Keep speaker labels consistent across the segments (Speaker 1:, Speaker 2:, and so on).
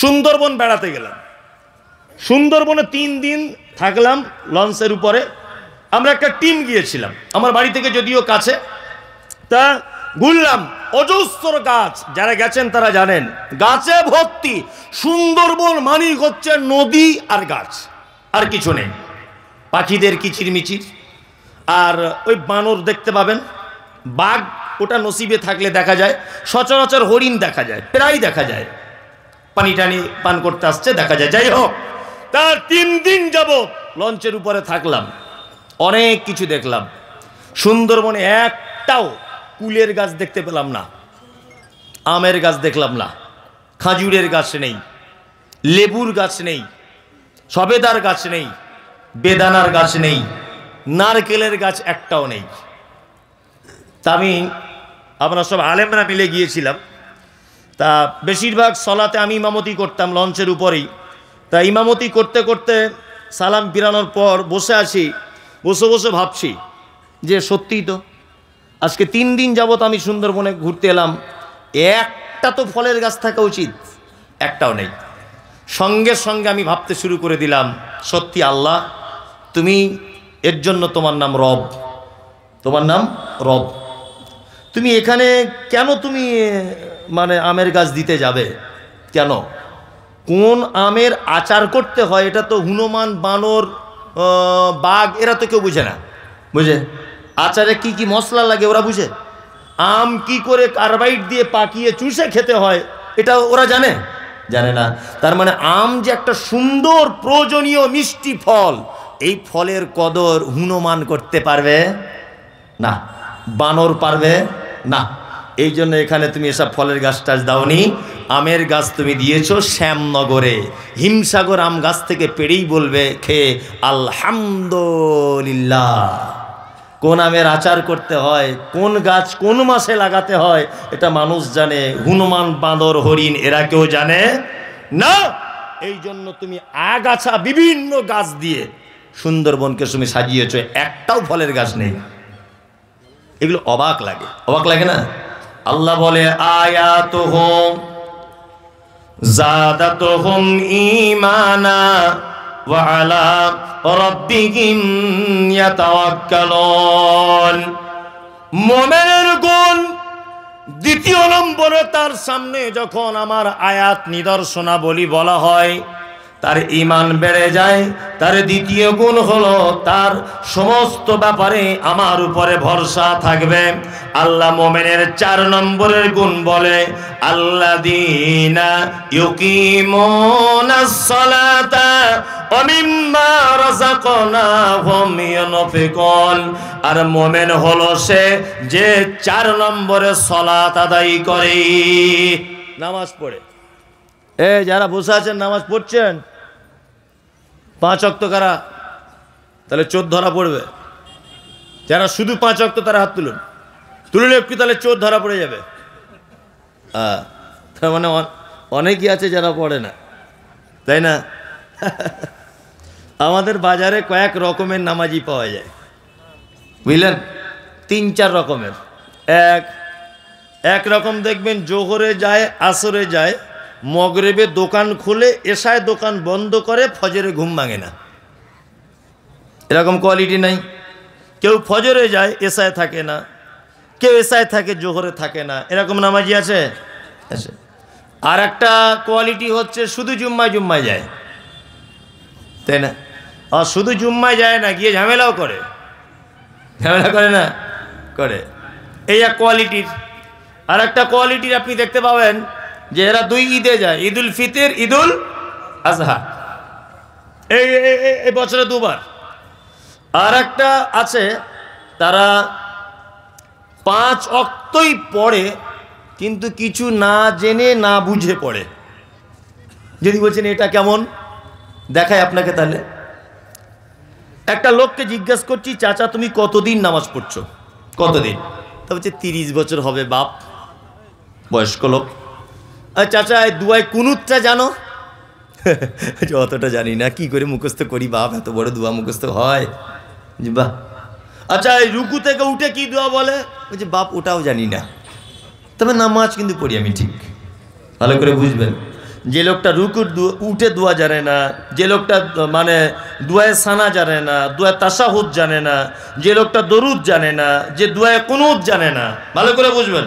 Speaker 1: সুন্দরবন বেড়াতে গেলাম। সুন্দরবনে 3 দিন থাকলাম লঞ্চের উপরে। আমরা একটা টিম গিয়েছিলাম, আমার বাড়ি থেকে যদিও কাছে। তা ঘুরলাম, অজস্র গাছ, যারা গেছেন তারা জানেন, গাছে ভর্তি। সুন্দরবন মানেই হচ্ছে নদী আর গাছ, আর কিছু নেই। পাখিদের কিচিরমিচির, আর ওই বানর দেখতে পাবেন, বাঘ ওটা নসিবে থাকলে দেখা যায়, সচরাচর হরিণ দেখা যায়, প্রায় দেখা যায়, পানি টানি পান করতে আসছে দেখা যায়। যাই হোক, তার 3 দিন যাবত লঞ্চের উপরে থাকলাম, অনেক কিছু দেখলাম। সুন্দরবনে একটাও কুলের গাছ দেখতে পেলাম না, আমের গাছ দেখলাম না, খাজুরের গাছ নেই, লেবুর গাছ নেই, সবেদার গাছ নেই, বেদানার গাছ নেই, নারকেলের গাছ একটাও নেই। তা আমরা সব আলেমরা মিলে গিয়েছিলাম। তা বেশিরভাগ সলাতে আমি ইমামতি করতাম লঞ্চের উপরেই। তা ইমামতি করতে করতে সালাম ফিরানোর পর বসে আছি, বসে বসে ভাবছি যে সত্যিই তো আজকে 3 দিন যাবত আমি সুন্দরবনে ঘুরতে এলাম, একটা তো ফলের গাছ থাকা উচিত, একটাও নেই। সঙ্গে সঙ্গে আমি ভাবতে শুরু করে দিলাম, সত্যি আল্লাহ তুমি, এর জন্য তোমার নাম রব, তোমার নাম রব। তুমি এখানে কেন তুমি মানে আমের গাছ দিতে যাবে কেন? কোন আমের আচার করতে হয় এটা তো হনুমান, বানর, বাঘ এরা তো কেউ বুঝে না, বুঝে? আচারে কি কি মশলা লাগে ওরা বুঝে? আম কি করে কার্বাইড দিয়ে পাকিয়ে চুষে খেতে হয় এটা ওরা জানে? জানে না। তার মানে আম যে একটা সুন্দর প্রয়োজনীয় মিষ্টি ফল, এই ফলের কদর হনুমান করতে পারবে না, বানর পারবে না। এই জন্য এখানে তুমি এসব ফলের গাছ টাছ দাওনি, আমের গাছ তুমি দিয়েছো শ্যামনগরে। হিমসাগর আম গাছ থেকে পেড়েই বলবে খেয়ে আলহামদুলিল্লাহ। কোন আমের আচার করতে হয়, কোন গাছ কোন মাসে লাগাতে হয়, এটা মানুষ জানে, হনুমান, বাঁদর, হরিণ এরা কেউ জানে না। এই জন্য তুমি আগাছা বিভিন্ন গাছ দিয়ে সুন্দরবনকে তুমি সাজিয়েছ, একটাও ফলের গাছ নেই। এগুলো অবাক লাগে, অবাক লাগে না? আল্লাহ বলে আয়াতুহুম যাদাতুহুম ঈমানা ওয়া আলা রাব্বিহিম ইয়াতাওয়াক্কালুন। মুমিনের গুণ দ্বিতীয় নম্বরে, তার সামনে যখন আমার আয়াত নিদর্শনাবলী বলা হয় তার ঈমান বেড়ে যায়। তার দ্বিতীয় গুণ হলো তার সমস্ত ব্যাপারে আমার উপরে ভরসা থাকবে। আল্লাহ মুমিনের 4 নম্বরের গুণ বলে আল্লাযীনা ইউকিমুনাস সালাতা ওয়া মিম্মা রাযাকনাহুম ইউনফিকুন। আর মুমিন হলো সে যে 4 নম্বরে সালাত আদায় করে, নামাজ পড়ে। যারা বসে আছেন নামাজ পড়ছেন 5 ওয়াক্ত কারা? তাহলে 14 ধরা পড়বে। যারা শুধু 5 ওয়াক্ত তারা হাত তুলুন, তুললে একটু, তাহলে 14 ধরা পড়ে যাবে। তার মানে অনেকই আছে যারা পড়ে না, তাই না? আমাদের বাজারে কয়েক রকমের নামাজি পাওয়া যায়, বুঝলেন? 3-4 রকমের। এক রকম দেখবেন জোহরে যায়, আসরে যায়, মগরিবে দোকান খুলে, এশায় দোকান বন্ধ করে, ফজরে ঘুম ভাঙে না। এরকম কোয়ালিটি নাই। কেউ ফজরে যায়, এশায় থাকে না, কেউ এশায় থাকে, জোহরে থাকে না, এরকম নামাজি আছে। আর একটা কোয়ালিটি হচ্ছে শুধু জুম্মায় যায়, তাই না? আর শুধু জুম্মায় যায় না, গিয়ে ঝামেলাও করে, ঝামেলা করে না? করে। এই এক কোয়ালিটির। আর একটা কোয়ালিটির আপনি দেখতে পাবেন যে এরা 2 ঈদে যায়, ঈদুল ফিতর, ঈদুল আজহা, এই বছরে 2 বার। আর একটা আছে তারা 5 ওয়াক্তই পড়ে, কিন্তু কিছু না জেনে না বুঝে পড়ে। যদি বলছেন এটা কেমন, দেখায় আপনাকে। তাহলে একটা লোককে জিজ্ঞাসা করছি, চাচা তুমি কতদিন নামাজ পড়ছো? কতদিন? তা বলছে 30 বছর হবে বাপ, বয়স্ক লোক। চাচা এই দুয়ায় কুনুতটা জানো? অতটা জানি না, কি করে মুখস্থ করি বাপ, এত বড় দোয়া মুখস্থ হয়? বাহ। আচ্ছা এই রুকু থেকে উঠে কি দোয়া বলে? বলছে বাপ ওটাও জানি না, তবে নামাজ কিন্তু পড়ি আমি ঠিক। ভালো করে বুঝবেন, যে লোকটা রুকুর উঠে দোয়া জানে না, যে লোকটা মানে দুয়ায়ে সানা জানে না, দুয়ায়ে তাশাহুদ জানে না, যে লোকটা দরুদ জানে না, যে দুয়ায়ে কুনুত জানে না, ভালো করে বুঝবেন।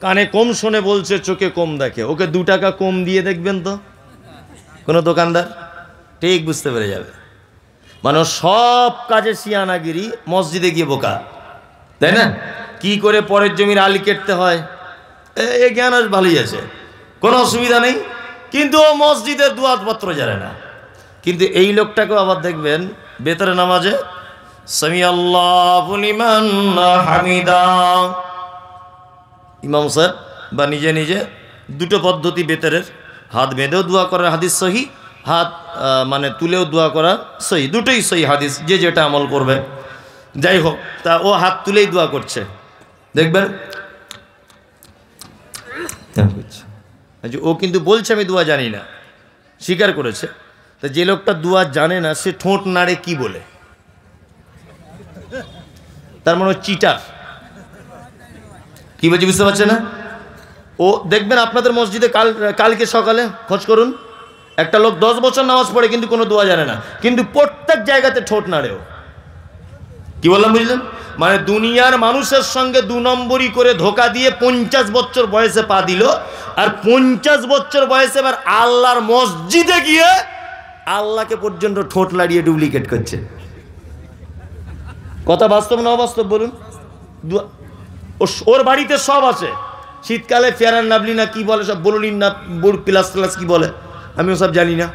Speaker 1: কানে কম শোনে বলছে, চোখে কম দেখে, ওকে 2 টাকা কম দিয়ে দেখবেন তো কোনো দোকানদার, ঠিক বুঝতে পেরে যাবে। মানে সব কাজে সিয়ানাগিরি, মসজিদে গিয়ে বোকা, তাই না? কি করে পরের জমির আলি কেটতে হয় এ জ্ঞান আজ ভালোই আছে, কোনো অসুবিধা নেই, কিন্তু ও মসজিদের দুয়াতপত্র জানে না। কিন্তু এই লোকটাকেও আবার দেখবেন বেতরে নামাজে সামি আল্লাহু লিমান হামিদা, ইমাম সাহেব বা নিজে নিজে 2টো পদ্ধতি বেতরের, হাত বেঁধেও দোয়া করার হাদিস সহি, হাত মানে তুলেও দোয়া করা সহি, দুটোই সহি হাদিস, যে যেটা আমল করবে। যাই হোক, তা ও হাত তুলেই দোয়া করছে, দেখবেন ও কিন্তু বলছে আমি দোয়া জানি না, স্বীকার করেছে। তা যে লোকটা দোয়া জানে না সে ঠোঁট নাড়ে কি বলে, তার মানে চিটার, কি বলছি বুঝতে পারছে না? ও দেখবেন আপনাদের মসজিদে কালকে সকালে খোঁজ করুন, একটা লোক 10 বছর নামাজ পড়ে কিন্তু কোনো দোয়া জানে না, কিন্তু প্রত্যেক জায়গাতে ঠোঁট নাড়েও। কি বললাম বুঝলেন? মানে দুনিয়ার মানুষের সঙ্গে 2 নম্বরই করে ধোকা দিয়ে 50 বছর বয়সে পা দিল, আর 50 বছর বয়সে এবার আল্লাহর মসজিদে গিয়ে আল্লাহকে পর্যন্ত ঠোঁট লাড়িয়ে ডুপ্লিকেট করছে। কথা বাস্তব না অবাস্তব বলুন? ওর বাড়িতে সব আছে, শীতকালে ফেয়ারান লাভলি না কি বলে, সব বোরোলিন না প্লাস প্লাস কি বলে আমি ওসব জানি না,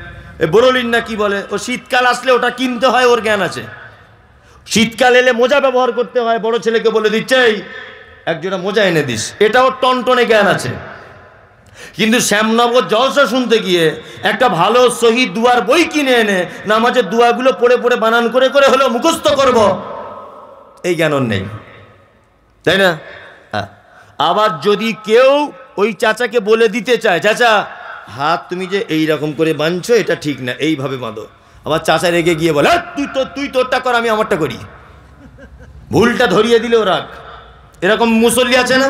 Speaker 1: বোরোলিন না কি বলে, ও শীতকাল আসলে ওটা কিনতে হয়, ওর জ্ঞান আছে। শীতকাল এলে মোজা ব্যবহার করতে হয়, বড় ছেলেকে বলে দিচ্ছে এই একজোড়া মোজা এনে দিস, এটাও টনটনে জ্ঞান আছে। কিন্তু শ্যামনগর জলসা শুনতে গিয়ে একটা ভালো সহি দুয়ার বই কিনে এনে নামাজের দুয়াগুলো পড়ে পড়ে বানান করে করে হলেও মুখস্থ করব, এই জ্ঞান ওর নেই, তাই না? হ্যাঁ, আবার যদি কেউ ওই চাচাকে বলে দিতে চায়, চাচা হাত তুমি যে এই রকম করে বাঁধছো এটা ঠিক না, এইভাবে বাঁধো, আবার চাচা রেগে গিয়ে বলে তুই তোরটা কর আমি আমারটা করি, ভুলটা ধরিয়ে দিলে ও রাগ। এরকম মুসল্লি আছে না,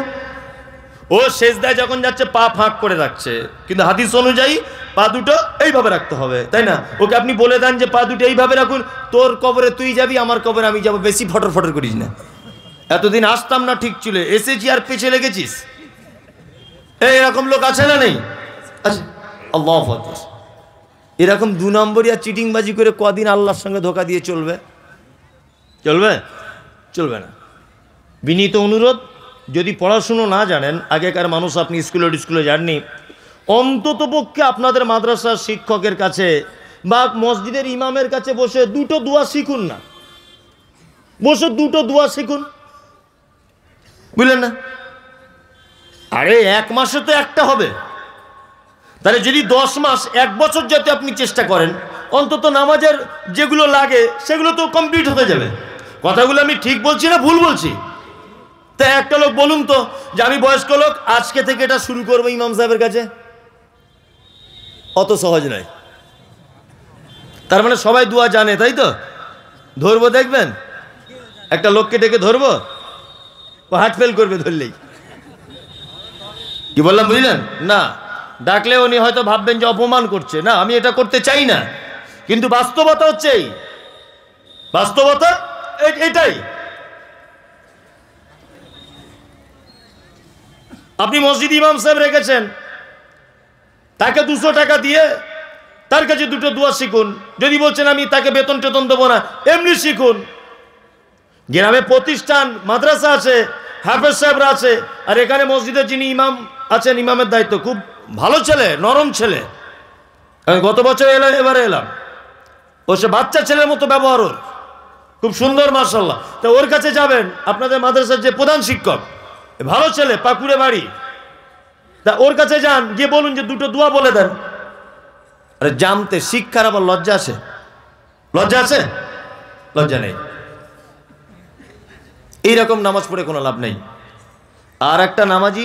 Speaker 1: ও সেজদায় যখন যাচ্ছে পা ফাঁক করে রাখছে, কিন্তু হাদিস অনুযায়ী পা দুটো এইভাবে রাখতে হবে, তাই না? ওকে আপনি বলে দেন যে পা দুটো এইভাবে রাখুন, তোর কবরে তুই যাবি, আমার কবরে আমি যাবো, বেশি ফটর ফটর করিস না। এতদিন আসতাম না ঠিক ছিল, এসেছি আর পেছে লেগেছিস, এরকম লোক আছে না নেই? আচ্ছা, আল্লাহু আকবার। এরকম 2 নম্বরই আর চিটিংবাজি করে কদিন আল্লাহর সঙ্গে ধোকা দিয়ে চলবে? চলবে? চলবে না। বিনীত অনুরোধ, যদি পড়াশুনো না জানেন, আগেকার মানুষ আপনি স্কুলে যাননি, অন্তত পক্ষে আপনাদের মাদ্রাসার শিক্ষকের কাছে বা মসজিদের ইমামের কাছে বসে 2টো দোয়া শিখুন না, বসে 2টো দোয়া শিখুন, বুঝলেন না? আরে 1 মাসে তো একটা হবে, তাহলে যদি 10 মাস 1 বছর যাতে আপনি চেষ্টা করেন, অন্তত নামাজের যেগুলো লাগে সেগুলো তো কমপ্লিট হতে যাবে। কথাগুলো আমি ঠিক বলছি না ভুল বলছি? তা একটা লোক বলুন তো যে আমি বয়স্ক লোক, আজকে থেকে এটা শুরু করবো ইমাম সাহেবের কাছে, অত সহজ নয়। তার মানে সবাই দোয়া জানে, তাই তো? ধরবো, দেখবেন একটা লোককে ডেকে ধরবো, ও হার্ট ফেল করবে ধরলেই। কি বললাম বুঝলেন না? ডাকলে উনি হয়তো ভাববেন যে অপমান করছে, না আমি এটা করতে চাই না, কিন্তু বাস্তবতা হচ্ছে এই, বাস্তবতা এটাই। আপনি মসজিদ ইমাম সাহেব রেখেছেন, তাকে 200 টাকা দিয়ে তার কাছে 2টো দোয়া শিখুন। যদি বলছেন আমি তাকে বেতন টেতন দেবো না, এমনি শিখুন। গ্রামে প্রতিষ্ঠান মাদ্রাসা আছে, হাফেজ সাহেবরা আছে, আর এখানে মসজিদের যিনি ইমাম আছেন, ইমামের দায়িত্ব খুব ভালো ছেলে, নরম ছেলে। আমি গত বছর এবারে এলাম, ও সে বাচ্চা ছেলের মতো ব্যবহার, ওর খুব সুন্দর মাশাআল্লাহ। তা ওর কাছে যাবেন, আপনাদের মাদ্রাসার যে প্রধান শিক্ষক, ভালো ছেলে, পাকুড়ে বাড়ি, তা ওর কাছে যান, গিয়ে বলুন যে 2টো দোয়া বলে দেন। আরে জানতে শিক্ষার আবার লজ্জা আছে? লজ্জা আছে? লজ্জা নেই। এইরকম নামাজ পড়ে কোনো লাভ নেই। আর একটা নামাজি,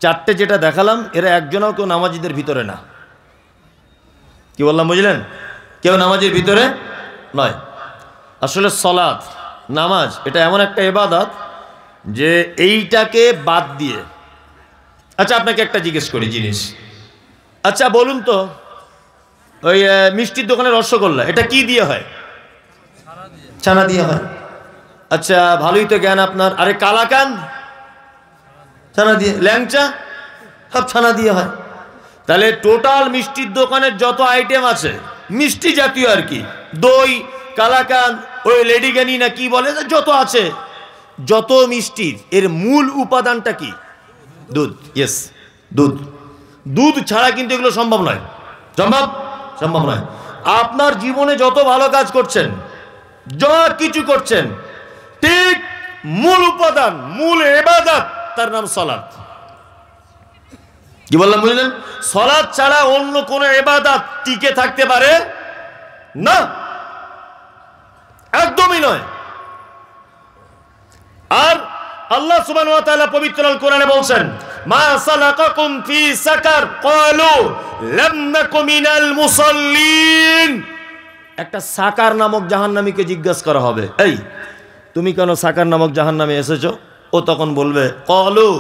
Speaker 1: 4টে যেটা দেখালাম, এরা একজনও কেউ নামাজিদের ভিতরে না। কি বললাম বুঝলেন? কেউ নামাজের ভিতরে নয়। আসলে সলাত, নামাজ, এটা এমন একটা ইবাদত যে এইটাকে বাদ দিয়ে, আচ্ছা আপনাকে একটা জিজ্ঞেস করি জিনিস, আচ্ছা বলুন তো, ওই মিষ্টির দোকানে রসগোল্লা এটা কি দিয়ে হয়? ছানা দিয়ে হয়। আচ্ছা ভালোই তো জ্ঞান আপনার। আরে কালাকান ছানা দিয়ে, ল্যাংচা সব ছানা দিয়ে হয়। তাহলে টোটাল মিষ্টির দোকানের যত আইটেম আছে মিষ্টি জাতীয় আর কি, দই, কালাকান, ওই লেডিকেনি না কি বলে, যত আছে, যত মিষ্টির এর মূল উপাদানটা কি? দুধ। ইয়েস, দুধ। দুধ ছাড়া কিন্তু এগুলো সম্ভব নয়। সম্ভব নয়। আপনার জীবনে যত ভালো কাজ করছেন, যা কিছু করছেন, ঠিক মূল উপাদান, মূল ইবাদত, তার নাম সালাত। কি বললাম বুঝলেন? সালাত ছাড়া অন্য কোন ইবাদত টিকে থাকতে পারে না, একদমই নয়। আর আল্লাহ সুবহানাহু ওয়া তাআলা পবিত্র আল কোরআনে বলছেন, মা সালাকাকুম ফি সাকার ক্বালু লাম নাকু মিনাল মুসাল্লিন। একটা সাকার নামক জাহান্নামীকে জিজ্ঞাসা করা হবে, এই তুমি কেন সাকার নামক জাহান্নামে এসেছো? ও তখন বলবে, ক্বালু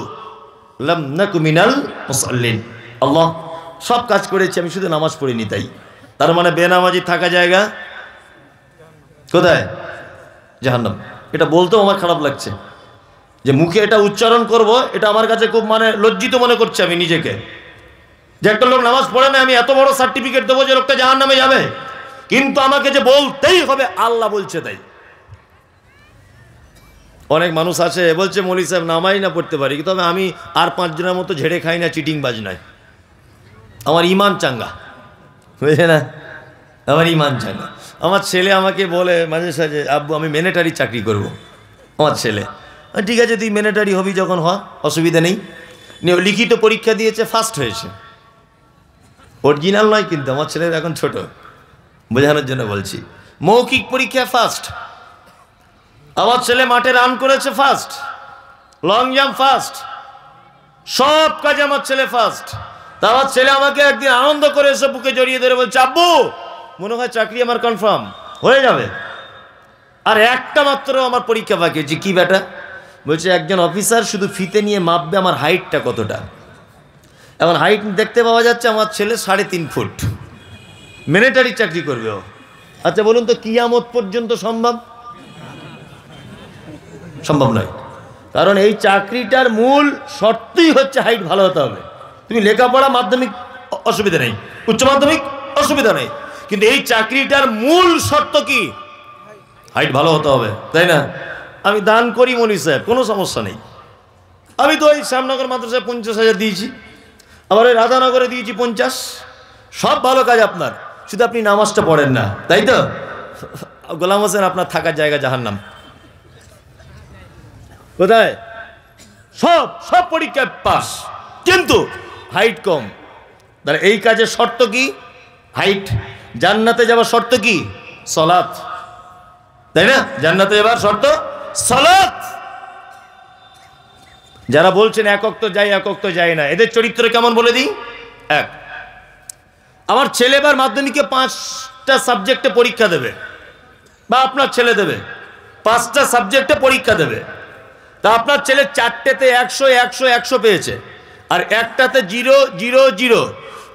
Speaker 1: লাম নাকু মিনাল মুসাল্লিন। আল্লাহ, সব কাজ করেছি, আমি শুধু নামাজ পড়িনি তাই। তার মানে বেনামাজি থাকা জায়গা কোথায়? জাহান্নাম। এটা বলতেও আমার খারাপ লাগছে যে মুখে এটা উচ্চারণ করব, এটা আমার কাছে খুব মানে লজ্জিত মনে করছে আমি নিজেকে, যে একটা লোক নামাজ পড়ে না, আমি এত বড় সার্টিফিকেট দেবো যে লোকটা জাহান্নামে যাবে, কিন্তু আমাকে যে বলতেই হবে আল্লাহ বলছে তাই। অনেক মানুষ আছে বলছে, মৌলভী সাহেব নামাই না পড়তে পারি, তবে আমি আর 5 জনের মতো ঝেড়ে খাই না, চিটিং বাজ নয়, আমার ইমান চাঙ্গা, বুঝলে না, আমার ইমান চাঙ্গা। আমার ছেলে আমাকে বলে মাঝে সাঝে, আব্বু আমি মিলিটারি চাকরি করব। আমার ছেলে, ঠিক আছে তুই মিলিটারি হবি যখন হ, অসুবিধা নেই। লিখিত পরীক্ষা দিয়েছে, ফার্স্ট হয়েছে, অরিজিনাল নয় কিন্তু, আমার ছেলের এখন ছোট, বোঝানোর জন্য বলছি। মৌখিক পরীক্ষা ফার্স্ট, আমার ছেলে মাঠে রান করেছে ফার্স্ট, লং জাম্প ফার্স্ট, সব কাজে আমার ছেলে ফার্স্ট। তা আমার ছেলে আমাকে একদিন আনন্দ করে এসে বুকে জড়িয়ে ধরে বলছে, আব্বু মনে হয় চাকরি আমার কনফার্ম হয়ে যাবে, আর একটা মাত্র আমার পরীক্ষা বাকি আছে। কি বেটা? বলছে একজন অফিসার শুধু ফিতে নিয়ে মাপবে আমার হাইটটা কতটা। এখন হাইট দেখতে পাওয়া যাচ্ছে আমার ছেলে 3.5 ফুট, মিলিটারি চাকরি করবে ও। আচ্ছা বলুন তো, কিয়ামত পর্যন্ত সম্ভব নয়। কারণ এই চাকরিটার মূল শর্তই হচ্ছে হাইট ভালো হতে হবে। তুমি লেখাপড়া মাধ্যমিক অসুবিধা নেই, উচ্চ মাধ্যমিক অসুবিধা নেই, কিন্তু এই চাকরিটার মূল শর্ত কি? হাইট ভালো হতে হবে, তাই না? আমি দান করি মৌলভী সাহেব, কোনো সমস্যা নেই। আমি তো ওই শ্যামনগর মাদ্রাসায় 50,000 দিয়েছি, আবার ওই রাধানগরে দিয়েছি 50। সব ভালো কাজ আপনার, শুধু আপনি নামাজটা পড়েন না, তাই তো? গোলাম হোসেন আপনার থাকার জায়গা জাহান্নাম। কোথায়? সব পরীক্ষায় পাস, কিন্তু হাইট কম। তাহলে এই কাজের শর্ত কি? হাইট। জান্নাতে যাওয়ার শর্ত কি? সালাত, তাই না? জান্নাতে যাওয়ার শর্ত সালাত। যারা বলছেন একক তো যাই না, এদের চরিত্র কেমন বলে দিই। এক, আমার ছেলে এবার মাধ্যমিকে 5টা সাবজেক্টে পরীক্ষা দেবে, বা আপনার ছেলে দেবে 5টা সাবজেক্টে পরীক্ষা দেবে। তা আপনার ছেলে 4টেতে 100 পেয়েছে, আর একটাতে 0।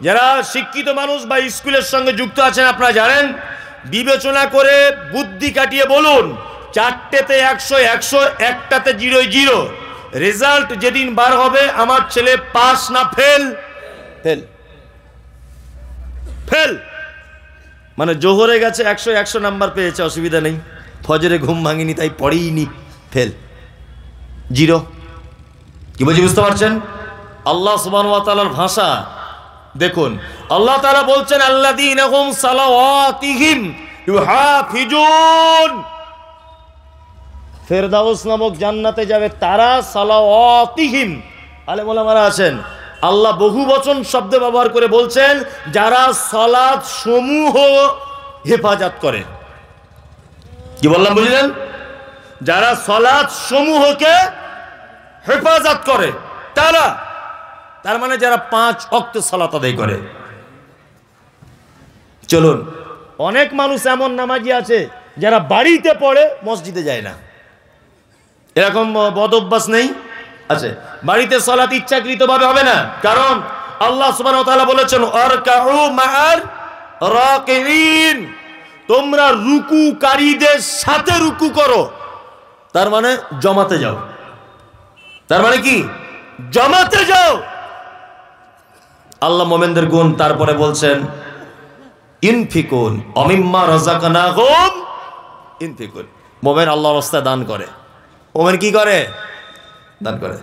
Speaker 1: যারা শিক্ষিত মানুষ বা স্কুলের সঙ্গে যুক্ত আছেন আপনারা জানেন, বিবেচনা করে বুদ্ধি কাটিয়ে বলুন, 4টেতে 100, একটাতে 0। রেজাল্ট যেদিন বার হবে আমার ছেলে পাস না ফেল? ফেল। মানে জোহরে গেছে 100 নাম্বার পেয়েছে, অসুবিধা নেই, ফজরে ঘুম ভাঙিনি তাই পড়েইনি, ফেল, 0। কি বলছি বুঝতে পারছেন? আল্লাহ সুবহানাহু ওয়া তাআলার ভাষা দেখুন। আল্লাহ তাআলা বলছেন, আল্লাযীনা হুম সালাওয়াতিহিম ইউহাফিজুন। ফেরদাউস নামক জান্নাতে যাবে তারা, সালাওয়াতিহিম। আলেম ওলামারা আছেন, আল্লাহ বহুবচন শব্দ ব্যবহার করে বলছেন যারা সালাত সমূহ হেফাজত করে। কি বললাম বুঝলেন? যারা সালাত সমূহকে হেফাজত করে তারা, তার মানে যারা 5 ওয়াক্ত সালাত আদায় করে। চলুন, অনেক মানুষ এমন নামাজি আছে যারা বাড়িতে পড়ে, মসজিদে যায় না, এরকম বদ অভ্যাস নেই? আছে। বাড়িতে সালাত ইচ্ছাকৃতভাবে হবে না, কারণ আল্লাহ সুবহানাহু ওয়া তাআলা বলেছেন আরকাউ মা'আর রাকিঈন, তোমরা রুকুকারীদের সাথে রুকু করো। তার মানে জামাতে যাও। তার মানে কি? জামাতে যাও। আল্লাহ মুমিনদের গুণ তারপরে বলছেন ইনফিকুন অমিম্মা রাযাকনাহুম ইনফিকুন। মুমিন আল্লাহর রাস্তায় দান করে। মুমিন কি করে? দান করে।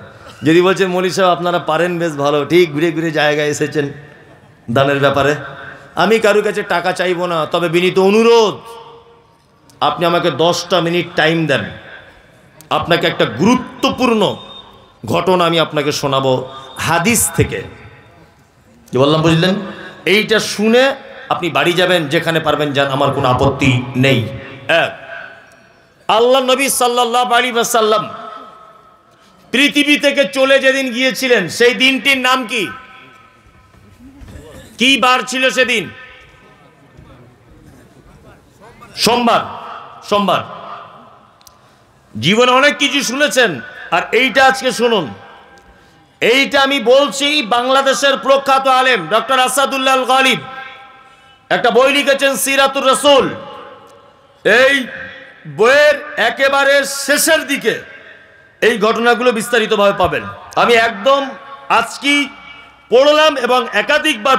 Speaker 1: যদি বলছে মৌলী সাহেব আপনারা পারেন বেশ ভালো, ঠিক ঘুরে ঘুরে জায়গায় এসেছেন দানের ব্যাপারে, আমি কারো কাছে টাকা চাইবো না, তবে বিনীত অনুরোধ আপনি আমাকে 10টা মিনিট টাইম দেন, আপনাকে একটা গুরুত্বপূর্ণ ঘটনা আমি আপনাকে শোনাবো হাদিস থেকে। যে বললাম বুঝলেন, এইটা শুনে আপনি বাড়ি যাবেন, যেখানে পারবেন যান, আমার কোনো আপত্তি নেই। আল্লাহ নবী সাল্লাল্লাহু আলাইহি ওয়াসাল্লাম পৃথিবী থেকে চলে যেদিন গিয়েছিলেন সেই দিনটির নাম কি? কি বার ছিল সেদিন? সোমবার। সোমবার। জীবনে অনেক কিছু শুনেছেন, আর এইটা আজকে শুনুন। এইটা আমি বলছি, বাংলাদেশের প্রখ্যাত আলেম ডক্টর আসাদুল্লাহ আল গালিব একটা বই লিখেছেন সিরাতুর রাসূল। এই বইয়ের একেবারে শেষের দিকে এই ঘটনাগুলো বিস্তারিতভাবে পাবেন। আমি একদম আজকেই পড়লাম এবং একাধিকবার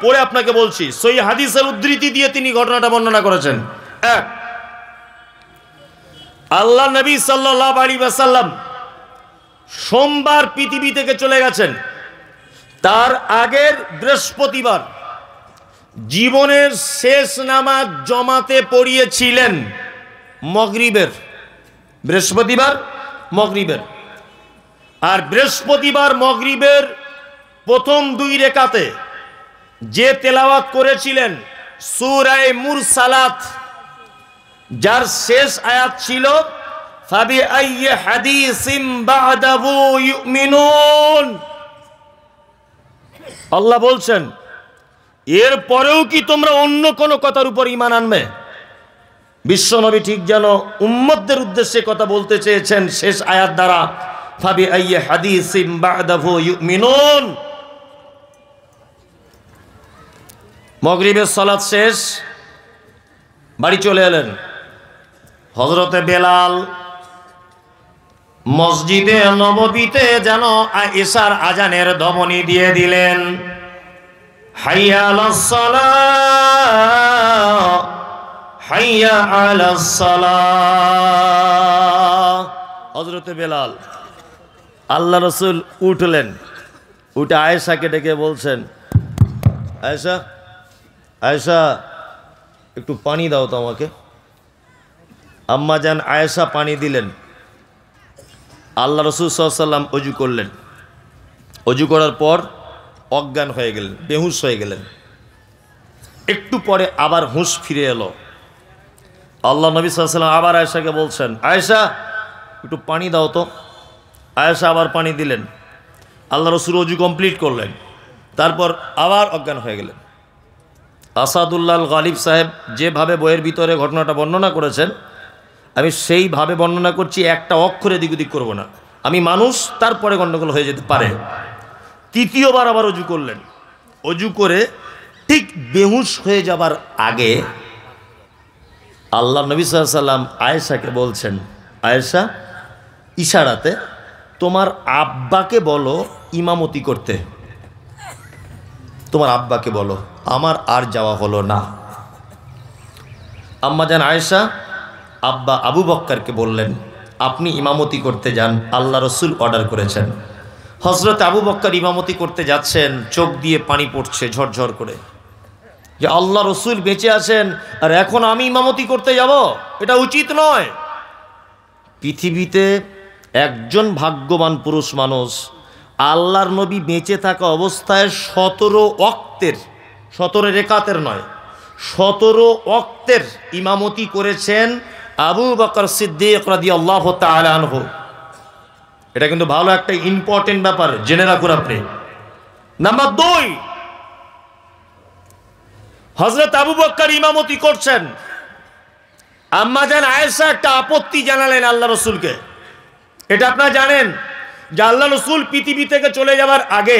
Speaker 1: পড়ে আপনাকে বলছি। সহিহ হাদিসের উদ্ধৃতি দিয়ে তিনি ঘটনাটা বর্ণনা করেছেন। এক, আল্লাহ নবী সাল্লাল্লাহু আলাইহি ওয়াসাল্লাম সোমবার পৃথিবী থেকে চলে গেছেন। তার আগের বৃহস্পতিবার জীবনের শেষ নামাজ জমাতে পড়িয়েছিলেন মাগরিবের। বৃহস্পতিবার মাগরিবের। আর বৃহস্পতিবার মাগরিবের প্রথম 2 রাকাতে যে তেলাওয়াত করেছিলেন সূরা মুরসালাত, যার শেষ আয়াত ছিল ফাবি আইয়ি হাদিসিম বা'দাহু ইউমিনুন। আল্লাহ বলছেন এর পরেও কি তোমরা অন্য কোন কথার উপর ঈমান আনবে? বিশ্বনবী ঠিক যেন উম্মতদের উদ্দেশ্যে কথা বলতে চেয়েছেন শেষ আয়াত দ্বারা, ফাবি আইয়ি হাদিসিম বা'দাহু ইউমিনুন। মাগরিবের সালাত শেষ, বাড়ি চলে এলেন। হযরতে বেলাল মসজিদে নববীতে যেন ইশার আজানের ধ্বনি দিয়ে দিলেন, হাইয়া আলাস সালাহ হাইয়া আলাস সালাহ। হযরতে বেলাল, আল্লাহ রাসূল উঠলেন, উঠে আয়েশাকে ডেকে বলছেন, আয়েশা আয়েশা একটু পানি দাও তো আমাকে। আম্মা জান আয়েশা পানি দিলেন। আল্লাহ রাসূল সাল্লাল্লাহু আলাইহি ওয়াসাল্লাম ওযু করলেন। ওযু করার পর অজ্ঞান হয়ে গেলেন, বেহুশ হয়ে গেলেন। একটু পরে আবার হুঁশ ফিরে এলো। আল্লাহ নবী সাল্লাল্লাহু আলাইহি ওয়াসাল্লাম আবার আয়েশাকে বলছেন, আয়েশা একটু পানি দাও তো। আয়েশা আবার পানি দিলেন। আল্লাহ রাসূল ওযু কমপ্লিট করলেন, তারপর আবার অজ্ঞান হয়ে গেলেন। আসাদুল্লাহ আল গালিব সাহেব যেভাবে বইয়ের ভিতরে ঘটনাটা বর্ণনা করেছেন, আমি সেইভাবে বর্ণনা করছি, একটা অক্ষরে দিক ওদিক করবো না। আমি মানুষ, তারপরে গণ্ডগোল হয়ে যেতে পারে। তৃতীয়বার আবার অজু করলেন। অজু করে ঠিক বেহুশ হয়ে যাবার আগে আল্লাহ নবী সাল্লাল্লাহু আলাইহি ওয়াসাল্লাম আয়েশাকে বলছেন, আয়েশা ইশারাতে তোমার আব্বাকে বলো ইমামতি করতে। তোমার আব্বাকে বলো, আমার আর যাওয়া হলো না। আম্মা জান আয়েশা আব্বা আবু বক্করকে বললেন, আপনি ইমামতি করতে যান, আল্লাহ রসুল অর্ডার করেছেন। হযরত আবু বক্কর ইমামতি করতে যাচ্ছেন, চোখ দিয়ে পানি পড়ছে ঝরঝর করে, যে আল্লাহ রসুল বেঁচে আছেন আর এখন আমি ইমামতি করতে যাব, এটা উচিত নয়। পৃথিবীতে একজন ভাগ্যবান পুরুষ মানুষ আল্লাহর নবী বেঁচে থাকা অবস্থায় 17 ওয়াক্তের, 17 রেকাতের নয়, 17 ওয়াক্তের ইমামতি করেছেন আবু বকর সিদ্দিক রাদিয়াল্লাহু তাআলা আনহু। এটা কিন্তু ভালো একটা ইম্পর্টেন্ট ব্যাপার, জেনে রাখুন আপনি। নাম্বার 2, হযরত আবু বকর ইমামতি করছেন। আম্মা জান আয়েশা একটা আপত্তি জানালেন আল্লাহ রসুলকে। এটা আপনারা জানেন যে আল্লাহ রসুল পৃথিবী থেকে চলে যাওয়ার আগে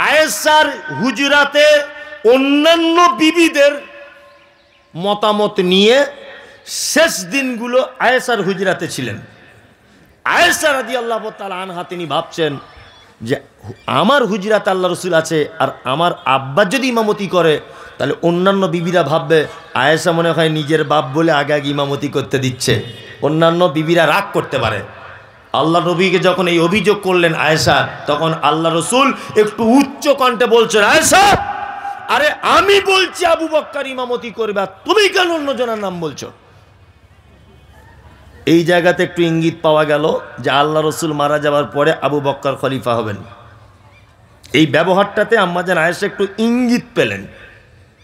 Speaker 1: আয়েশার হুজরাতে অন্যান্য বিবিদের মতামত নিয়ে শেষ দিনগুলো আয়েশার হুজরাতে ছিলেন। আয়েশা রাদিয়াল্লাহু তাআলা আনহা তিনি ভাবছেন যে আমার হুজরাতে আল্লাহ রসুল আছে, আর আমার আব্বা যদি ইমামতি করে তাহলে অন্যান্য বিবিরা ভাববে আয়েশা মনে হয় নিজের বাপ বলে আগে আগে ইমামতি করতে দিচ্ছে, অন্যান্য বিবিরা রাগ করতে পারে। আল্লাহ নবীকে যখন এই অভিযোগ করলেন আয়েশা, তখন আল্লাহ রসুল একটু উচ্চ কণ্ঠে বলছেন, আয়েশা আরে আমি বলছি আবু বকর ইমামতি করবে, তুমি কেন অন্যজনের নাম বলছো? এই জায়গাতে একটু ইঙ্গিত পাওয়া গেল যে আল্লাহ রসুল মারা যাওয়ার পরে আবু বকর খলিফা হবেন। এই ব্যবহারটাতে আম্মাজান আয়েশা একটু ইঙ্গিত পেলেন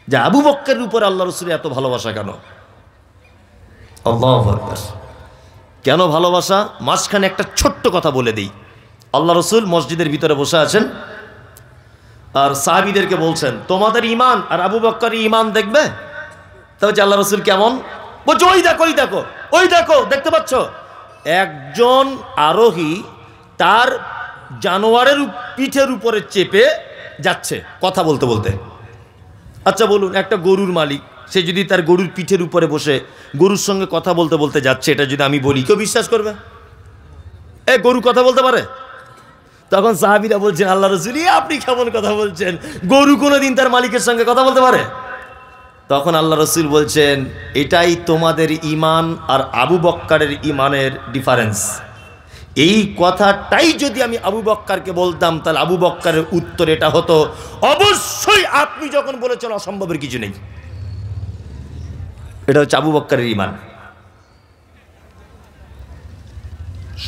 Speaker 1: যে আবু বকরের উপর আল্লাহ রসুলের এত ভালোবাসা কেন। আল্লাহু আকবার। কেন ভালোবাসা? মাঝখানে একটা ছোট্ট কথা বলে দিই। আল্লাহ রসুল মসজিদের ভিতরে বসে আছেন আর সাহাবীদেরকে বলছেন তোমাদের ইমান আর আবু বকরের ইমান দেখবে। তা হচ্ছে আল্লাহ রসুল কেমন? বলছে ওই দেখো ওই দেখো ওই দেখো, দেখতে পাচ্ছ একজন আরোহী তার জানোয়ারের পিঠের উপরে চেপে যাচ্ছে কথা বলতে বলতে। আচ্ছা বলুন, একটা গরুর মালিক সে যদি তার গরুর পিঠের উপরে বসে গরুর সঙ্গে কথা বলতে বলতে যাচ্ছে, এটা যদি আমি বলি কেউ বিশ্বাস করবে? গরু কথা বলতে পারে? তখন সাহাবীরা বলছেন আল্লাহ রসুল আপনি কেমন কথা বলছেন, গরু কোনোদিন তার মালিকের সঙ্গে কথা বলতে পারে? তখন আল্লাহ রসুল বলছেন এটাই তোমাদের ইমান আর আবু বক্কারের ইমানের ডিফারেন্স। এই কথাটাই যদি আমি আবু বক্কারকে বলতাম তাহলে আবু বক্কারের উত্তর এটা হতো, অবশ্যই আপনি যখন বলেছেন অসম্ভবের কিছু নেই। এটা হচ্ছে আবু বক্কারের ইমান।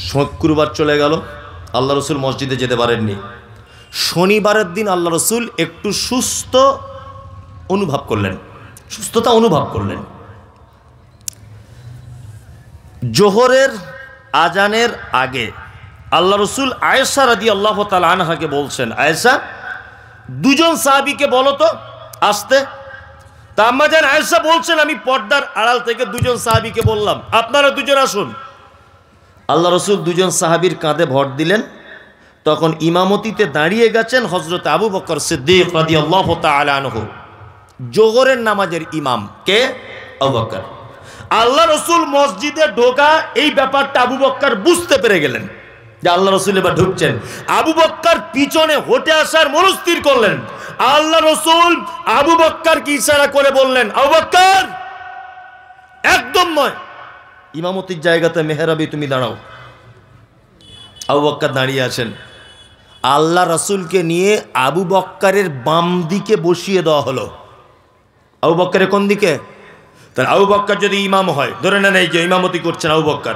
Speaker 1: শুক্রবার চলে গেল, আল্লাহ রসুল মসজিদে যেতে পারেননি। শনিবারের দিন আল্লাহ রসুল একটু সুস্থতা অনুভব করলেন। জোহরের আজানের আগে আল্লাহ রসুল আয়েশা রাদিয়াল্লাহু তাআলা আনহাকে বলছেন, আয়েশা দুজন সাহাবীকে বলো তো আসতে। তা আম্মাজান আয়েশা বলছেন আমি পর্দার আড়াল থেকে দুজন সাহাবীকে বললাম আপনারা দুজন আসুন। আল্লাহ রসুল দুজন সাহাবীর কাঁধে ভর দিলেন। তখন ইমামতিতে দাঁড়িয়ে গেছেন হযরত আবু বকর সিদ্দিক রাদিয়াল্লাহু তাআলা আনহু, জোহরের নামাজের ইমাম। কে? আবু বকর। আল্লাহ রসুল মসজিদে ঢোকা এই ব্যাপারটা আবু বকর বুঝতে পেরে গেলেন যে আল্লাহ রসুল এবার ঢুকছেন। আবু বকর পিছনে হটে আসার মনস্থির করলেন। আল্লাহ রসুল আবু বকরকে ইশারা করে বললেন, আবু বকর একদম নয়, ইমামতির জায়গাতে মেহরাবি তুমি দাঁড়াও। আবু বকর দাঁড়িয়ে আছেন। আল্লাহ রসুলকে নিয়ে আবু বকরের বাম দিকে বসিয়ে দেওয়া হলো। আবু বকরের কোন দিকে? তাহলে আবু বকর যদি ইমাম হয়, ধরে নেন এই যে ইমামতি করছেন আবু বকর,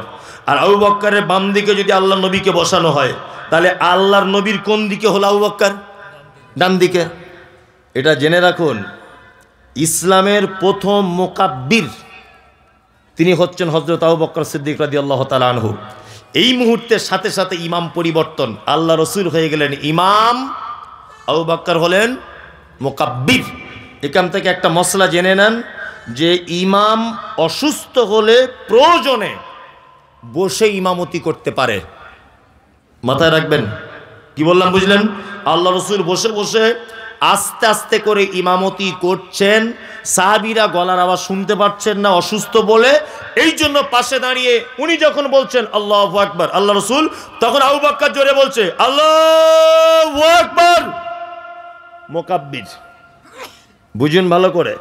Speaker 1: আর আবু বকরের বাম দিকে যদি আল্লাহ নবীকে বসানো হয়, তাহলে আল্লাহর নবীর কোন দিকে হলো আবু বকর? ডান দিকে। এটা জেনে রাখুন, ইসলামের প্রথম মুকাব্বির তিনি হচ্ছেন হযরত আবু বকর সিদ্দিক রাদিয়াল্লাহু তাআলা আনহু। এই মুহূর্তের সাথে সাথে ইমাম পরিবর্তন, আল্লাহ রসুল হয়ে গেলেন ইমাম, আবু বকর হলেন মুকাব্বির। এখান থেকে একটা মসলা জেনে নেন যে ইমাম অসুস্থ হলে প্রয়োজনে বসে ইমামতি করতে পারে। মাথায় রাখবেন, কি বললাম বুঝলেন? আল্লাহ রসুল বসে বসে আস্তে আস্তে করে ইমামতি করছেন, সাহাবীরা গলার আওয়াজ শুনতে পাচ্ছেন না অসুস্থ বলে, এই জন্য পাশে দাঁড়িয়ে উনি যখন বলছেন আল্লাহু আকবার আল্লাহ রসুল, তখন আবু বকর জোরে বলছে আল্লাহু আকবার। মুকাব্বির। বুঝুন ভালো করে।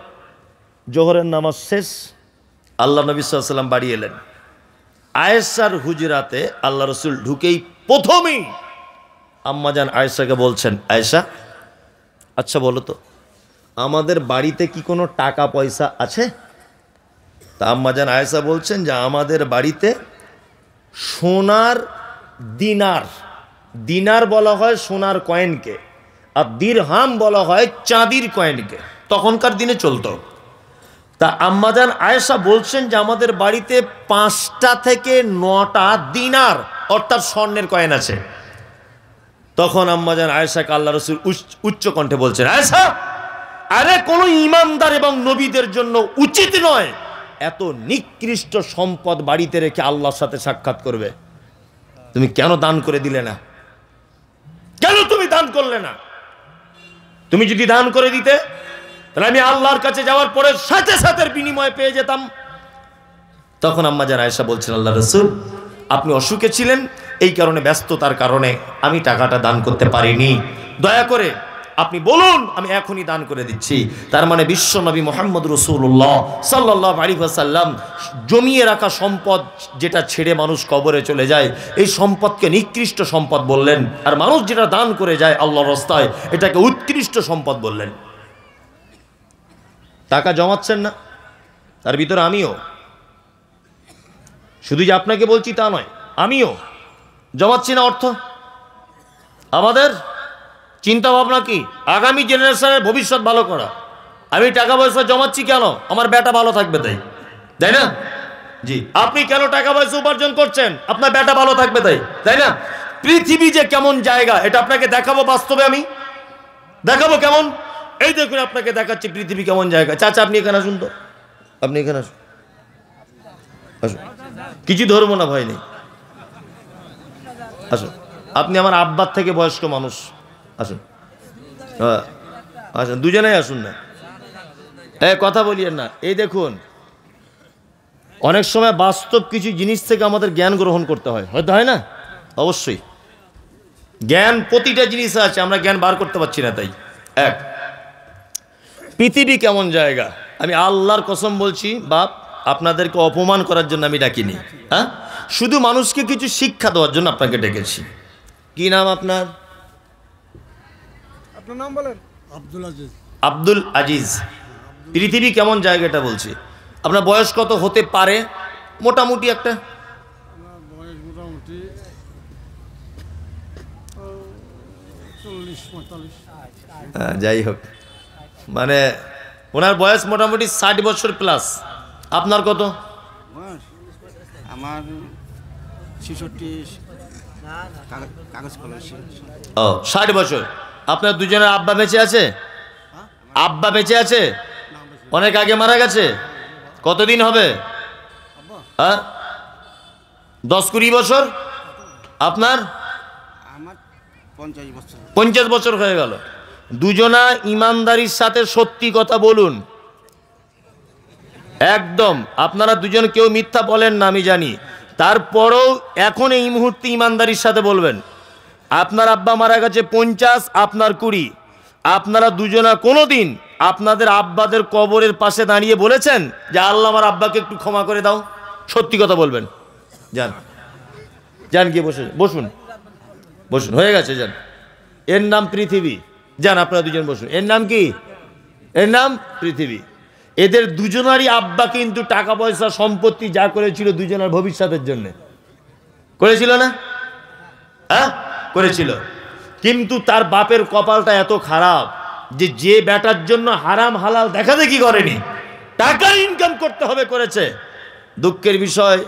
Speaker 1: জোহরের নামাজ শেষ, আল্লাহ নবী সাল্লাল্লাহু আলাইহি ওয়াসাল্লাম বাড়ি এলেন। আয়েশার হুজরাতে আল্লাহ রসুল ঢুকেই প্রথমেই আম্মাজান আয়েশাকে বলছেন, আয়েশা আচ্ছা বলো তো আমাদের বাড়িতে কি কোনো টাকা পয়সা আছে? তা আম্মাজান আয়েশা বলছেন যে আমাদের বাড়িতে সোনার দিনার, দিনার বলা হয় সোনার কয়েনকে, আর দিরহাম বলা হয় চাঁদির কয়েনকে, তখনকার দিনে চলতো। তা আম্মাজান আয়েশা বলছেন যে আমাদের বাড়িতে 5টা থেকে 9টা দিনার অর্থাৎ স্বর্ণের কয়েন আছে। তখন আম্মাজান আয়েশাকে আল্লাহ রসুল উচ্চ কণ্ঠে বলছেন, আয়েশা আরে কোন ইমানদার এবং নবীদের জন্য উচিত নয় এত নিকৃষ্ট সম্পদ বাড়িতে রেখে আল্লাহর সাথে সাক্ষাৎ করবে। তুমি কেন দান করে দিলে না? কেন তুমি দান করলে না? তুমি যদি দান করে দিতে তাহলে আমি আল্লাহর কাছে যাওয়ার পরে সাথে সাথে বিনিময় পেয়ে যেতাম। তখন আম্মা জান আয়েশা বলছেন, আল্লাহ রাসূল আপনি অসুখে ছিলেন, এই কারণে ব্যস্ততার কারণে আমি টাকাটা দান করতে পারিনি, দয়া করে আপনি বলুন আমি এখনই দান করে দিচ্ছি। তার মানে বিশ্ব নবী মুহাম্মদ রাসূলুল্লাহ সাল্লাল্লাহু আলাইহি ওয়াসাল্লাম জমিয়ে রাখা সম্পদ যেটা ছেড়ে মানুষ কবরে চলে যায়, এই সম্পদকে নিকৃষ্ট সম্পদ বললেন, আর মানুষ যেটা দান করে যায় আল্লাহর রাস্তায় এটাকে উৎকৃষ্ট সম্পদ বললেন। টাকা জমাচ্ছেন না, তার ভিতরে আমিও, শুধু যে আপনাকে বলছি তা নয়, আমিও জমাচ্ছি না অর্থ। আমাদের চিন্তা ভাবনা কি? আগামী জেনারেশনের ভবিষ্যৎ ভালো করা। আমি টাকা পয়সা জমাচ্ছি কেন? আমার বেটা ভালো থাকবে তাই, তাই না? জি। আপনি কেন টাকা পয়সা উপার্জন করছেন? আপনার বেটা ভালো থাকবে তাই, তাই না? পৃথিবী যে কেমন জায়গা এটা আপনাকে দেখাবো, বাস্তবে আমি দেখাবো কেমন। এই দেখুন আপনাকে দেখাচ্ছি পৃথিবী কেমন জায়গা। চাচা আপনি এখানে আসুন তো, আপনি এখানে আসুন, আসুন, কিছু ধরবো না, ভয় নেই, আসুন। আপনি আমার আব্বার থেকে বয়স্ক মানুষ, আসুন, হ্যাঁ আসুন, দুজনেই আসুন না, কথা বলিয়েন না। এই দেখুন অনেক সময় বাস্তব কিছু জিনিস থেকে আমাদের জ্ঞান গ্রহণ করতে হয়, হয়তো হয় না? অবশ্যই জ্ঞান প্রতিটা জিনিসে আছে, আমরা জ্ঞান বার করতে পারছি না। তাই এক, পৃথিবী কেমন জায়গা, আমি আল্লাহর কসম বলছি বাপ, আপনাদেরকে অপমান করার জন্য আমি ডাকিনি, হ্যাঁ, শুধু মানুষকে কিছু শিক্ষা দেওয়ার জন্য আপনাকে ডেকেছি। কি নাম আপনার? আপনার নাম বলেন। আব্দুল আজিজ। আব্দুল আজিজ। পৃথিবী কেমন জায়গাটা বলছি। আপনার বয়স কত হতে পারে মোটামুটি? একটা
Speaker 2: বয়স মোটামুটি 40-45।
Speaker 1: যাই হোক, মানে ওনার বয়স মোটামুটি 60 বছর প্লাস। আপনার কত?
Speaker 2: আমার 66 কাগজ কলম।
Speaker 1: ও 60 বছর। আপনার দুজনের আব্বা বেঁচে আছে? আব্বা বেঁচে আছে? অনেক আগে মারা গেছে? কতদিন হবে? হ্যাঁ 10-20 বছর। আপনার?
Speaker 2: আমার 50 বছর।
Speaker 1: 50 বছর হয়ে গেল। দুজনা ইমানদারির সাথে সত্যি কথা বলুন একদম। আপনারা দুজন কেউ মিথ্যা বলেন না আমি জানি, তারপরেও এখন এই মুহূর্তে ইমানদারির সাথে বলবেন। আপনার আব্বা মারা গেছে 50, আপনার 20। আপনারা দুজনা কোনোদিন আপনাদের আব্বাদের কবরের পাশে দাঁড়িয়ে বলেছেন যে আল্লাহ আমার আব্বাকে একটু ক্ষমা করে দাও? সত্যি কথা বলবেন। যান যান, গিয়ে বসে বসুন, বসুন, হয়ে গেছে, যান। এর নাম পৃথিবী। যান আপনারা দুজন বসুন। এর নাম কি? এর নাম পৃথিবী। এদের দুজনারই আব্বা কিন্তু টাকা পয়সা সম্পত্তি যা করেছিল দুজনের ভবিষ্যতের জন্য করেছিল না? হ্যাঁ করেছিল। কিন্তু তার বাপের কপালটা এত খারাপ যে যে বেটার জন্য হারাম হালাল দেখা দেখি করেনি, টাকা ইনকাম করতে হবে করেছে। দুঃখের বিষয়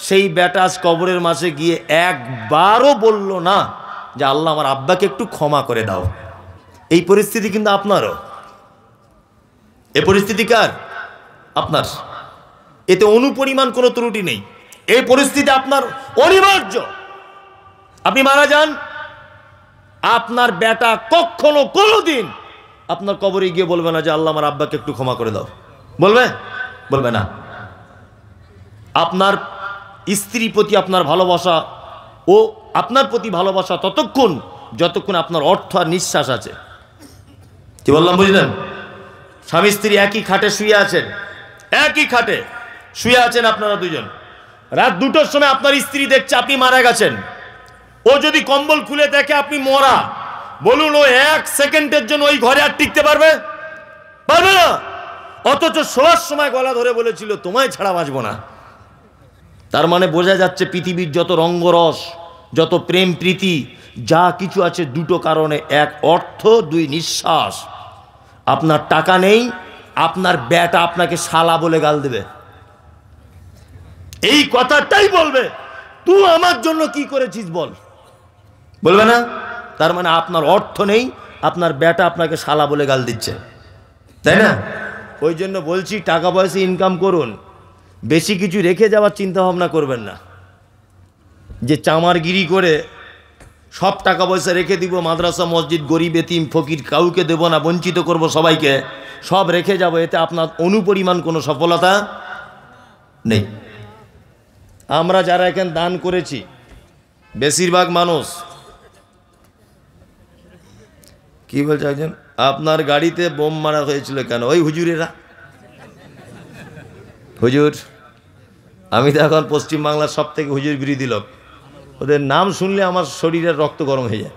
Speaker 1: সেই বেটা আজ কবরের মাঝে গিয়ে একবারও বলল না যে আল্লাহ আমার আব্বাকে একটু ক্ষমা করে দাও। এই পরিস্থিতি কিন্তু আপনারও। এ পরিস্থিতি কার? আপনার। এতে অনুপরিমাণ কোনো ত্রুটি নেই। এই পরিস্থিতি আপনার অনিবার্য। আপনি মারা যান, আপনার বেটা কখনো কোনোদিন আপনার কবরে গিয়ে বলবে না যে আল্লাহ আমার আব্বাকে একটু ক্ষমা করে দাও। বলবে? বলবে না। আপনার স্ত্রীর প্রতি আপনার ভালোবাসা ও আপনার প্রতি ভালোবাসা ততক্ষণ যতক্ষণ আপনার অর্থ আর নিঃশ্বাস আছে। কি বললাম বুঝলেন? স্বামী স্ত্রী একই খাটে শুয়ে আছেন, একই খাটে শুয়ে আছেন আপনারা দুজন। রাত 2টোর সময় আপনার স্ত্রী দেখছে আপনি মারা গেছেন। ও যদি কম্বল খুলে দেখে আপনি মরা, বলুন ও 1 সেকেন্ডের জন্য ওই ঘরে আর টিকতে পারবে? পারবে না। অথচ শোয়ার সময় গলা ধরে বলেছিল তোমায় ছাড়া বাঁচবো না। তার মানে বোঝা যাচ্ছে পৃথিবীর যত রঙ্গরস, যত প্রেম প্রীতি যা কিছু আছে, দুটো কারণে, এক অর্থ, 2 নিঃশ্বাস। আপনার টাকা নেই, আপনার বেটা আপনাকে শালা বলে গাল দেবে, এই কথাটাই বলবে তুই আমার জন্য কি করেছিস বল, বলবে না? তার মানে আপনার অর্থ নেই, আপনার বেটা আপনাকে শালা বলে গাল দিচ্ছে, তাই না? ওই জন্য বলছি টাকা পয়সা ইনকাম করুন, বেশি কিছু রেখে যাওয়ার চিন্তা ভাবনা করবেন না যে চামারগিরি করে সব টাকা পয়সা রেখে দিব, মাদ্রাসা মসজিদ গরিব এতিম ফকির কাউকে দেব না, বঞ্চিত করব সবাইকে, সব রেখে যাব, এতে আপনার অনুপরিমাণ কোনো সফলতা নেই। আমরা যারা এখানে দান করেছি বেশিরভাগ মানুষ কি বলছে একজন, আপনার গাড়িতে বোম মারা হয়েছিল কেন? ওই হুজুরেরা। হুজুর, আমি তো এখন পশ্চিমবাংলার সব থেকে হুজুর বিরোধী লোক, ওদের নাম শুনলে আমার শরীরের রক্ত গরম হয়ে যায়।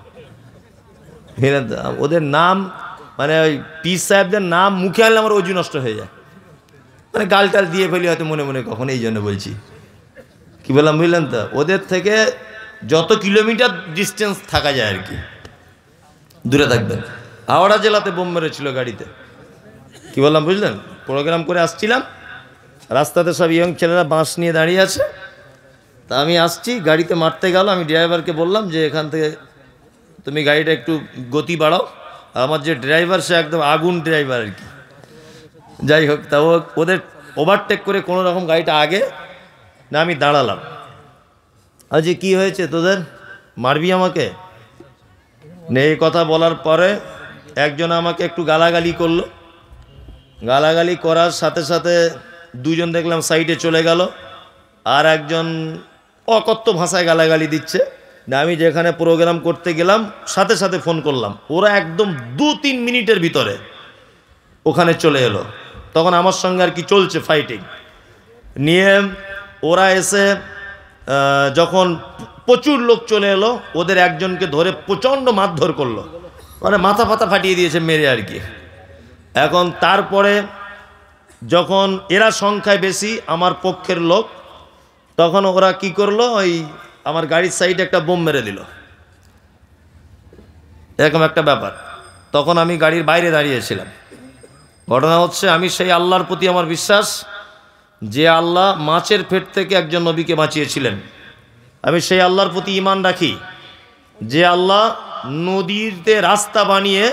Speaker 1: ওদের নাম মানে ওই পীর সাহেবদের নাম মুখে আনলে আমার অজু নষ্ট হয়ে যায়, মানে গালটাল দিয়ে ফেলি হয়তো মনে মনে, কখন এই জন্য বলছি। কি বললাম বুঝলেন তো? ওদের থেকে যত কিলোমিটার ডিস্টেন্স থাকা যায় আর কি দূরে থাকবেন। হাওড়া জেলাতে বোম মেরেছিল গাড়িতে। কি বললাম বুঝলেন? প্রোগ্রাম করে আসছিলাম, রাস্তাতে সব ইয়ং ছেলেরা বাঁশ নিয়ে দাঁড়িয়ে আছে, তা আমি আসছি, গাড়িতে মারতে গেল। আমি ড্রাইভারকে বললাম যে এখান থেকে তুমি গাড়িটা একটু গতি বাড়াও। আমার যে ড্রাইভার সে একদম আগুন ড্রাইভার আর কি। যাই হোক, তা ওদের ওভারটেক করে কোনো রকম গাড়িটা আগে না, আমি দাঁড়ালাম। আজ কি হয়েছে তোদের, মারবি আমাকে? এই কথা বলার পরে একজন আমাকে একটু গালাগালি করলো। গালাগালি করার সাথে সাথে দুজন দেখলাম সাইডে চলে গেল, আর একজন অকথ্য ভাষায় গালাগালি দিচ্ছে। না, আমি যেখানে প্রোগ্রাম করতে গেলাম সাথে সাথে ফোন করলাম, ওরা একদম 2-3 মিনিটের ভিতরে ওখানে চলে এলো। তখন আমার সঙ্গে আর কি চলছে ফাইটিং নিয়ে। ওরা এসে যখন প্রচুর লোক চলে এলো, ওদের একজনকে ধরে প্রচণ্ড মারধর করলো, মানে মাথা ফাতা ফাটিয়ে দিয়েছে মেরে আর কি। এখন তারপরে যখন এরা সংখ্যায় বেশি আমার পক্ষের লোক, তখন ওরা কি করলো, ওই আমার গাড়ির সাইডে একটা বোম মেরে দিল, এরকম একটা ব্যাপার। তখন আমি গাড়ির বাইরে দাঁড়িয়েছিলাম। ঘটনা হচ্ছে, আমি সেই আল্লাহর প্রতি আমার বিশ্বাস, যে আল্লাহ মাছের পেট থেকে একজন নবীকে বাঁচিয়েছিলেন, আমি সেই আল্লাহর প্রতি ঈমান রাখি। যে আল্লাহ নদীতে রাস্তা বানিয়ে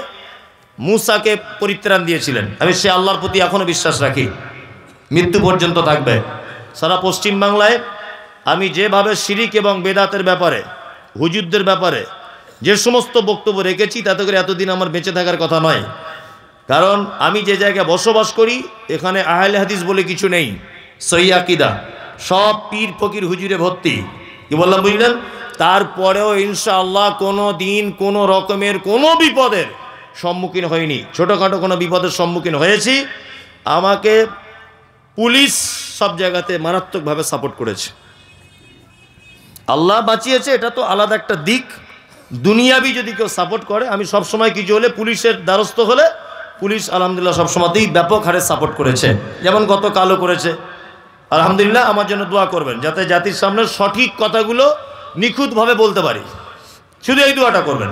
Speaker 1: মুসাকে পরিত্রাণ দিয়েছিলেন, আমি সেই আল্লাহর প্রতি এখনও বিশ্বাস রাখি, মৃত্যু পর্যন্ত থাকবে। সারা পশ্চিম বাংলায় আমি যেভাবে শিরিক এবং বেদাতের ব্যাপারে, হুজুরদের ব্যাপারে যে সমস্ত বক্তব্য রেখেছি, তাতে করে এতদিন আমার বেঁচে থাকার কথা নয়। কারণ আমি যে জায়গায় বসবাস করি এখানে আহলে হাদিস বলে কিছু নেই, সহিহ আকীদা, সব পীর ফকির হুজুরে ভর্তি। কি বললাম বুঝলেন? তারপরেও ইনশাআল্লাহ কোনো দিন কোনো রকমের কোনো বিপদের সম্মুখীন হয়নি। ছোটোখাটো কোনো বিপদের সম্মুখীন হয়েছি, আমাকে পুলিশ সব জায়গাতে মারাত্মকভাবে সাপোর্ট করেছে, আল্লাহ বাঁচিয়েছে, এটা তো আলাদা একটা দিক। দুনিয়াবি যদি কেউ সাপোর্ট করে, আমি সবসময় কিছু হলে পুলিশের দ্বারস্থ হলে পুলিশ আলহামদুলিল্লাহ সবসময়তেই ব্যাপক হারে সাপোর্ট করেছে, যেমন গত কালও করেছে। আলহামদুলিল্লাহ, আমার জন্য দোয়া করবেন যাতে জাতির সামনে সঠিক কথাগুলো নিখুঁতভাবে বলতে পারি, শুধু এই দোয়াটা করবেন।